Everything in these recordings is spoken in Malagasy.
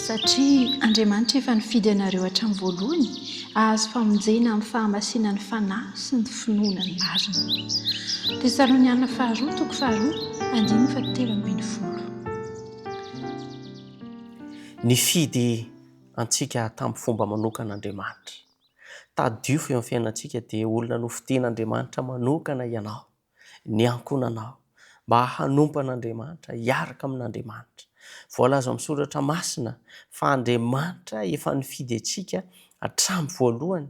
satria Andriamanitra efa nifidy anareo hatramin'ny voalohany ahazo famonjena amin'ny fahamasinana ny fanahy sy ny finoana ny marina. Tesaloniana 2:2-7. Nifidy antsika tamin'ny fomba manokan'Andriamanitra. Tadiofo eo amin'ny fiainantsika dia olona nofidian'Andriamanitra manokana ianao, ny ankonanao, mba hanompa an'Andriamanitra, hiaraka amin'Andriamanitra. Voalaza amin'ny soratra masina fa Andriamanitra efa nifidy antsika hatramin'ny voalohany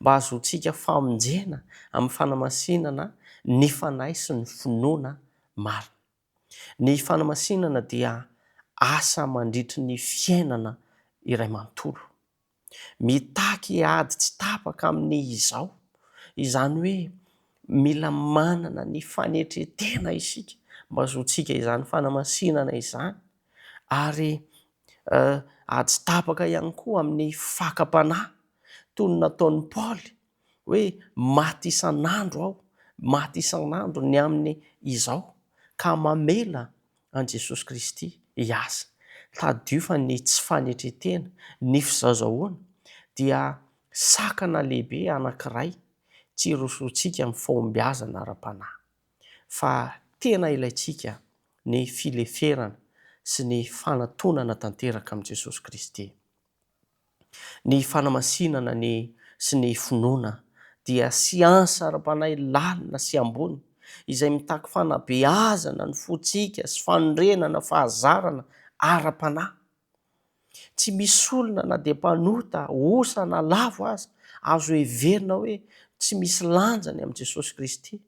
mba hazontsika famonjena amin'ny fanamasinana ny fanahy sy ny finoana marina. Ny fanamasinana dia asa mandritry ny fiainana iray manontolo. Mitaky ady tsy tapaka amin'ny izao. Izany hoe mila manana ny fanetretena isika mba hazontsika izany fanamasinana izany. Ary ady tsy tapaka ihany koa amin'ny fakapanahy toy ny nataon'i Paoly hoe maty isan'andro aho, maty isan'andro ny amin'ny izao ka mamela an Jesosy Kristy hiasa. Tadio fa ny tsy fanetretena, ny fizazahoana dia sakana lehibe anankiray tsy hirosoantsika amin'ny fahombiazana ara-panahy. Fa tena ilaintsika ny fileferana sy ny fanantonana tanteraka amin'i Jesosy Kristy. Ny fanamasinana sy ny finoana dia siansa ara-panahy lalina sy ambony izay mitaky fanabeazana ny fontsika sy fanorenana fahazarana ara-panahy. Tsy misy olona na dia mpanota osa na lavo aza azo heverina hoe tsy misy lanjany amin'i Jesosy Kristy,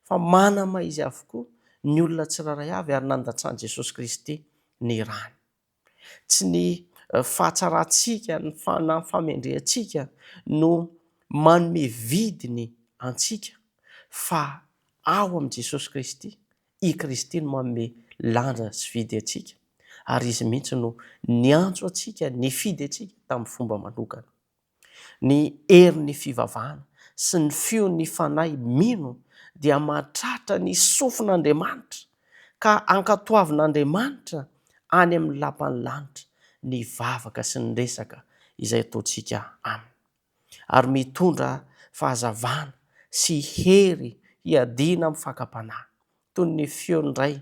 fa manama izy avokoa ny olona tsiraray avy ary nandatsahan'i Jesosy Kristy ny rany. Tsy ny fahatsarantsika na famendrehantsika no manome vidiny antsika, fa ao amin'i Jesosy Kristy, i Kristy no manome lanja sy vidy antsika. Ary izy mihitsy no niantso antsika, nifidy antsika tamin'ny fomba manokana. Ny herin'ny fivavahana sy ny fion'ny fanahy mino dia mahatratra ny sofin'Andriamanitra ka ankatoavin'Andriamanitra any amin'ny lapan'ny lanitra ny vavaka sy ny resaka izay ataontsika aminy. Ary mitondra fahazavana sy hery hiadiana amin'ny fakapanahy. Toy ny feon'iray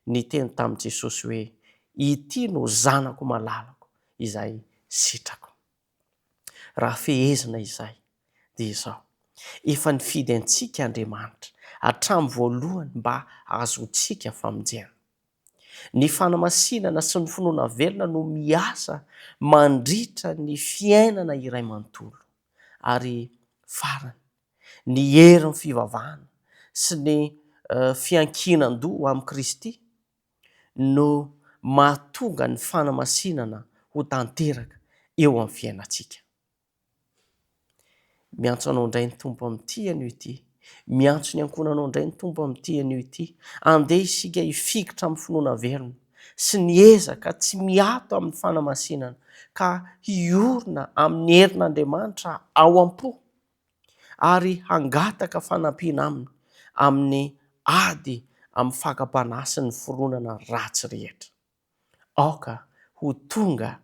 ny teny tamin'i Jesosy hoe ity no zanako malalako izay sitrako. Raha fehezina izay dia izao. Efa nifidy antsika Andriamanitra hatramin'ny voalohany mba ahazontsika famonjena. Ny fanamasinana sy ny finoana velona no miasa mandritra ny fiainana iray manontolo. Ary farany, ny herin'ny fivavahana sy ny fiankinan-doha amin'i Kristy no mahatonga ny fanamasinana ho tanteraka eo amin'ny fiainantsika. Miantso anao indray ny Tompo amin'ity ianio ity. Miantso ny ankonanao indray ny Tompo amin'ity ianio ity. Andeha isika hifikitra amin'ny finoana velona sy ny ezaka tsy miato amin'ny fanamasinana ka hiorina amin'ny herin'Andriamanitra ao am-po ary hangataka fanampiana aminy amin'ny ady amin'ny fakapanahy sy ny foronana ratsy rehetra. Aoka ho tonga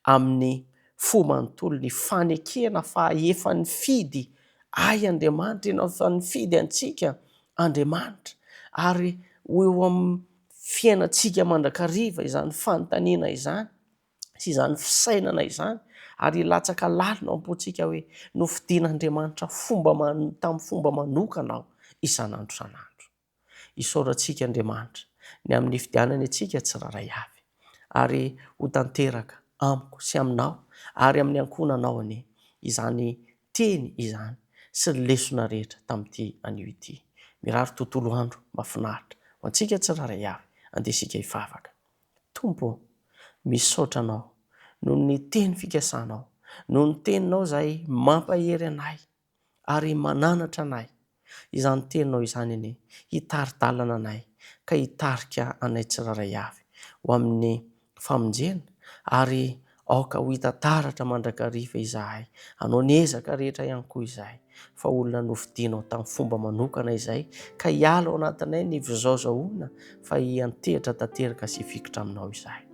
amin'ny fo manontolo ny fanekena fa efa nifidy Andriamanitra, efa nifidy antsika Andriamanitra, ary eo amin'ny fiainantsika mandrakariva izany fanontaniana izany sy izany fisainana izany, ary latsaka lalina ao am-pontsika hoe nofidian'Andriamanitra tamin'ny fomba manokana aho isan'andro isan'andro. Isaorantsika Andriamanitra ny amin'ny fidianany antsika tsiraray avy, ary ho tanteraka amiko sy aminao ary amin'ny ankonanao anie izany teny izany sy ny lesona rehetra tamin'ity anio ity. Mirary tontolo andro mahafinaritra ho antsika tsiraray avy, andesika hivavaka. Tompo, misaotra anao noho ny teny fikasanao, noho ny teninao izay mampahery anay ary mananatra anay. Izany teninao izany anie hitari-dalana anay ka hitarika anay tsiraray avy ho amin'ny famonjena, ary aoka ho hita taratra mandrakariva izahay, hanao ny ezaka rehetra ihany koa izahay, fa olona nofidianao tamin'ny fomba manokana izay, ka hiala ao anatinay ny fizazahoana fa hiantehitra tanteraka sy hifikitra aminao izahay.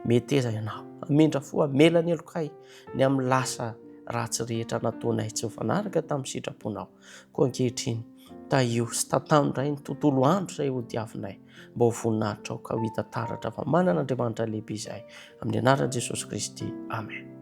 meteza ianao amindra fo amela ny elokay ny amin'ny lasa ratsy rehetra nataonay tsy mifanaraka tamin'ny sitraponao koa ankehitriny taio sy tatandray ny tontolo andro izay ho diavinay mba ho voninahitra ao ka ho hita taratra fa manana andriamanitra lehibe izahay amin'ny anaran'i Jesosy Kristy. Amen.